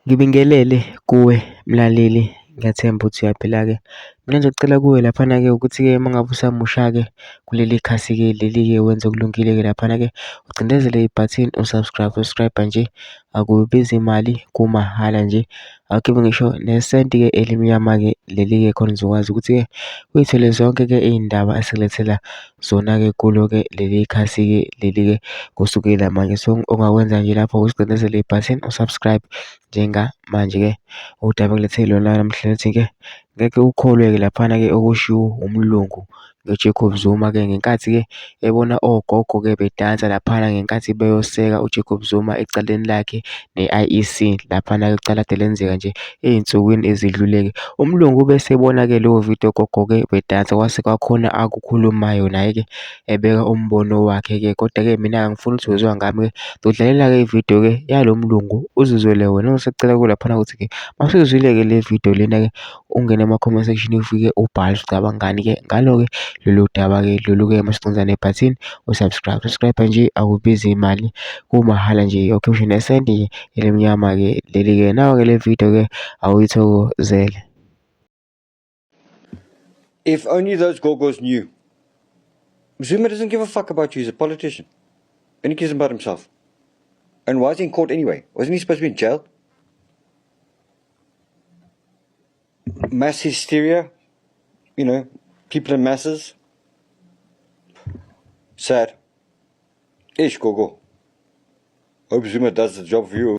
Ngibingelele kuwe mlaleli, ngiyathemba ukuthi uyaphila-ke. Mina nje ngicela kuwe laphana-ke ukuthi-ke uma ngabe usamusha-ke kuleli khasi-ke leli-ke wenze okulungile-ke laphana-ke ucindezele ibhathini usubscribe nje, akubizi imali, kumahhala nje. Awukhiphe ngisho nesenti-ke elimnyama-ke leli-ke khona uzokwazi ukuthi-ke uy'thole zonke-ke iy'ndaba esikulethela zona-ke kulo-ke leli khasi-ke leli-ke kusukela manje. So ongakwenza nje lapho usicindezele ibhathini usubscribe njengamanje-ke udaba engilethele lona namhlanje lithi-ke ngeke ukholwe-ke laphana-ke okushiwo umlungu noJacob Zuma-ke ngenkathi-ke ebona ogogo-ke bedansa laphana ngenkathi beyoseka uJacob Zuma ecaleni lakhe ne-IEC laphana-ke kucala kade lenzeka nje ey'nsukwini ezidlule-ke. Umlungu bese ebona-ke leyo video ogogo-ke bedansa kwase kwakhona akukhulumayo naye-ke ebeka umbono wakhe-ke. Kodwa-ke mina angifuni ukuthi uzwa ngami-ke, ngizodlalela-ke ividiyo-ke yalo mlungu uzizwele wena. Ngisacela kuwe laphana ukuthi-ke masuyizwile-ke le video lena-ke ungene ema-comment section ufike ubhale ukuthi ucabanga ngani-ke ngalo-ke lolu daba-ke lolu-ke masicindza nebhathini usubscribe nje, akubizi imali, kumahhala nje. Okay, usho nesenti nje elimnyama-ke leli-ke. Nayo-ke le video-ke awuyithokozele. If only those gogos knew. Zuma doesn't give a fuck about you. He's a politician. And he cares about himself. And why is he in court anyway? Wasn't he supposed to be in jail? Mass hysteria. You know, people in masses. Sad. Ish, gogo. Hope Zuma does the job for you.